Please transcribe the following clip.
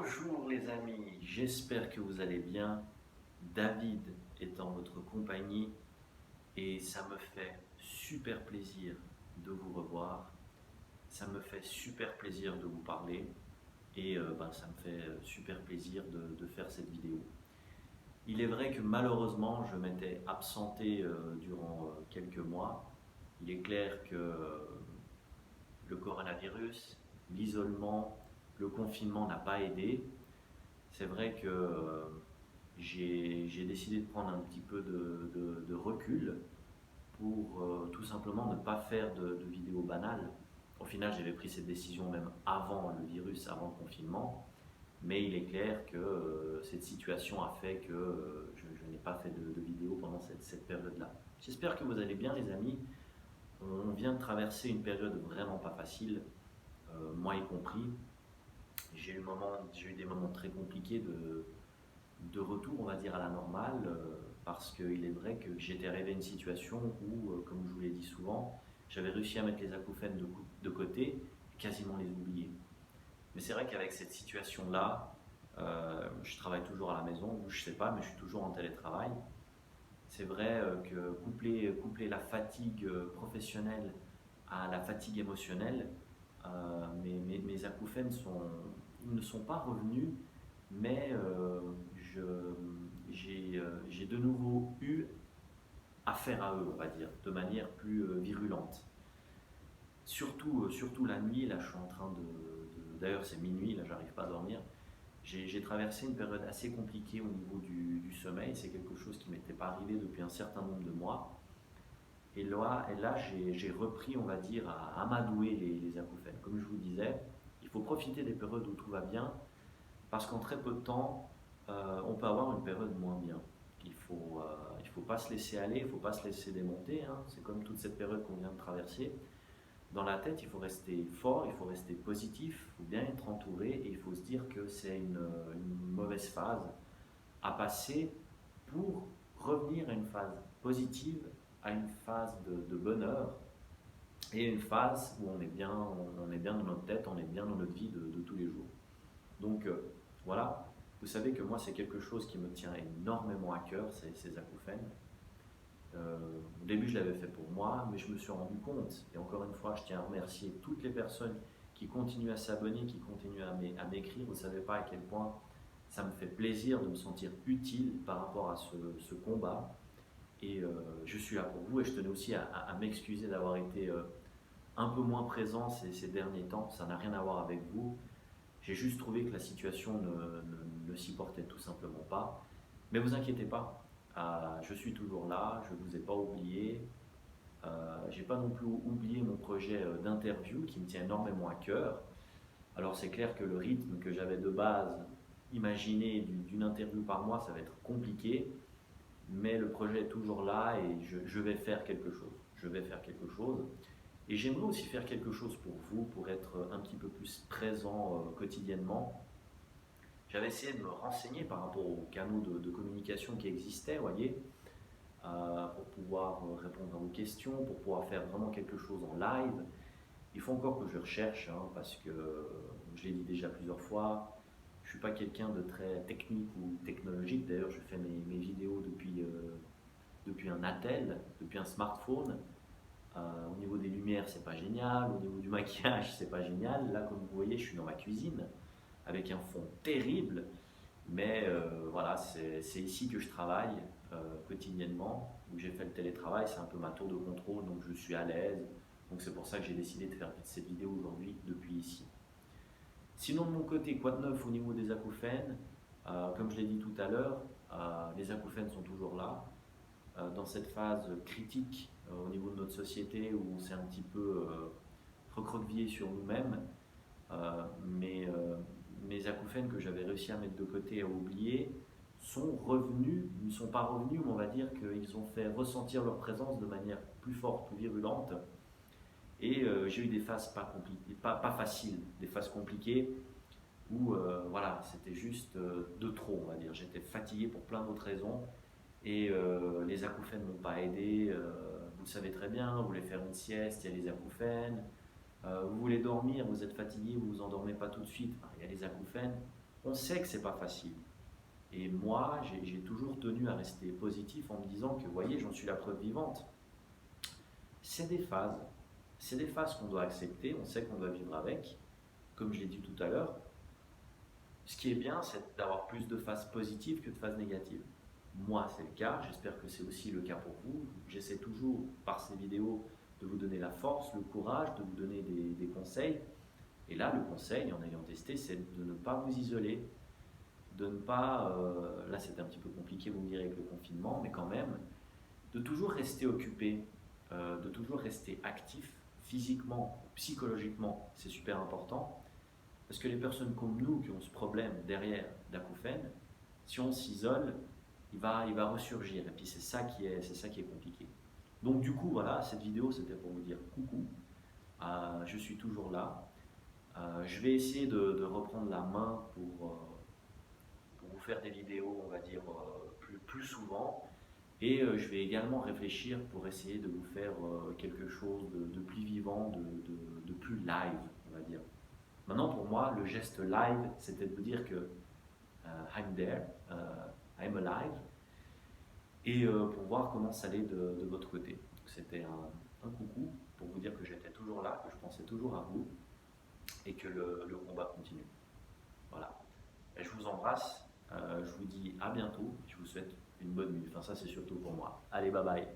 Bonjour les amis, j'espère que vous allez bien. David est en votre compagnie et ça me fait super plaisir de vous revoir. Ça me fait super plaisir de vous parler et ça me fait super plaisir de faire cette vidéo. Il est vrai que malheureusement je m'étais absenté durant quelques mois. Il est clair que le coronavirus, l'isolement, le confinement n'a pas aidé. C'est vrai que j'ai décidé de prendre un petit peu de recul pour tout simplement ne pas faire de vidéos banales. Au final, j'avais pris cette décision même avant le virus, avant le confinement, mais il est clair que cette situation a fait que je n'ai pas fait de vidéos pendant cette période-là. J'espère que vous allez bien les amis. On vient de traverser une période vraiment pas facile, moi y compris. J'ai eu des moments très compliqués de retour, on va dire, à la normale, parce qu'il est vrai que j'étais arrivé à une situation où, comme je vous l'ai dit souvent, j'avais réussi à mettre les acouphènes de côté et quasiment les oublier. Mais c'est vrai qu'avec cette situation-là, je travaille toujours à la maison, ou je sais pas, mais je suis toujours en télétravail. C'est vrai que coupler la fatigue professionnelle à la fatigue émotionnelle, mes acouphènes ils ne sont pas revenus, mais j'ai de nouveau eu affaire à eux, on va dire, de manière plus virulente. Surtout la nuit, là je suis en train d'ailleurs c'est minuit, là j'arrive pas à dormir. J'ai traversé une période assez compliquée au niveau du sommeil, c'est quelque chose qui m'était pas arrivé depuis un certain nombre de mois. Et là j'ai repris, on va dire, à amadouer les acouphènes. Comme je vous disais, il faut profiter des périodes où tout va bien, parce qu'en très peu de temps, on peut avoir une période moins bien. Il faut pas se laisser aller, il faut pas se laisser démonter, hein. C'est comme toute cette période qu'on vient de traverser. Dans la tête, il faut rester fort, il faut rester positif, il faut bien être entouré et il faut se dire que c'est une mauvaise phase à passer pour revenir à une phase positive, à une phase de bonheur et une phase où on est bien dans notre tête, on est bien dans notre vie de tous les jours. Donc voilà, vous savez que moi c'est quelque chose qui me tient énormément à cœur, ces acouphènes. Au début je l'avais fait pour moi, mais je me suis rendu compte, et encore une fois je tiens à remercier toutes les personnes qui continuent à s'abonner, qui continuent à m'écrire. Vous ne savez pas à quel point ça me fait plaisir de me sentir utile par rapport à ce combat. Et je suis là pour vous et je tenais aussi à m'excuser d'avoir été un peu moins présent ces derniers temps. Ça n'a rien à voir avec vous. J'ai juste trouvé que la situation ne s'y portait tout simplement pas. Mais vous inquiétez pas, je suis toujours là, je ne vous ai pas oublié. J'ai pas non plus oublié mon projet d'interview qui me tient énormément à cœur. Alors c'est clair que le rythme que j'avais de base imaginé d'une interview par mois, ça va être compliqué, mais le projet est toujours là et je vais faire quelque chose. Je vais faire quelque chose. Et j'aimerais aussi faire quelque chose pour vous, pour être un petit peu plus présent quotidiennement. J'avais essayé de me renseigner par rapport aux canaux de communication qui existaient, voyez, pour pouvoir répondre à vos questions, pour pouvoir faire vraiment quelque chose en live. Il faut encore que je recherche, hein, parce que, je l'ai dit déjà plusieurs fois, je ne suis pas quelqu'un de très technique ou technologique. D'ailleurs, je fais mes vidéos depuis un attel, depuis un smartphone. Au niveau des lumières, c'est pas génial. Au niveau du maquillage, c'est pas génial. Là, comme vous voyez, je suis dans ma cuisine avec un fond terrible. Mais voilà, c'est ici que je travaille quotidiennement, où j'ai fait le télétravail. C'est un peu ma tour de contrôle, donc je suis à l'aise. Donc c'est pour ça que j'ai décidé de faire cette vidéo aujourd'hui depuis ici. Sinon, de mon côté, quoi de neuf au niveau des acouphènes? Comme je l'ai dit tout à l'heure, les acouphènes sont toujours là. Dans cette phase critique au niveau de notre société où on s'est un petit peu recroquevillé sur nous-mêmes, mes acouphènes que j'avais réussi à mettre de côté et à oublier sont revenus, ils ne sont pas revenus, mais on va dire qu'ils ont fait ressentir leur présence de manière plus forte, plus virulente. Et j'ai eu des phases pas faciles, des phases compliquées où voilà, c'était juste de trop, on va dire. J'étais fatigué pour plein d'autres raisons et les acouphènes ne m'ont pas aidé. Vous le savez très bien, vous voulez faire une sieste, il y a les acouphènes. Vous voulez dormir, vous êtes fatigué, vous vous endormez pas tout de suite, il y a les acouphènes. On sait que c'est pas facile. Et moi, j'ai toujours tenu à rester positif en me disant que, vous voyez, j'en suis la preuve vivante. C'est des phases. C'est des phases qu'on doit accepter, on sait qu'on doit vivre avec. Comme je l'ai dit tout à l'heure, ce qui est bien, c'est d'avoir plus de phases positives que de phases négatives. Moi, c'est le cas, j'espère que c'est aussi le cas pour vous. J'essaie toujours, par ces vidéos, de vous donner la force, le courage, de vous donner des conseils. Et là, le conseil, en ayant testé, c'est de ne pas vous isoler, de ne pas, là c'est un petit peu compliqué, vous me direz, avec le confinement, mais quand même, de toujours rester occupé, de toujours rester actif, physiquement, psychologiquement, c'est super important. Parce que les personnes comme nous qui ont ce problème derrière d'acouphènes, si on s'isole, il va ressurgir. Et puis c'est ça qui est compliqué. Donc du coup, voilà, cette vidéo, c'était pour vous dire coucou. Je suis toujours là. Je vais essayer de reprendre la main pour vous faire des vidéos, on va dire, plus souvent. Et je vais également réfléchir pour essayer de vous faire quelque chose de plus vivant, de plus live, on va dire. Maintenant, pour moi, le geste live, c'était de vous dire que I'm there, I'm alive, et pour voir comment ça allait de votre côté. C'était un coucou pour vous dire que j'étais toujours là, que je pensais toujours à vous, et que le combat continue. Voilà. Et je vous embrasse, je vous dis à bientôt, je vous souhaite une bonne nuit. Enfin, ça, c'est surtout pour moi. Allez, bye bye.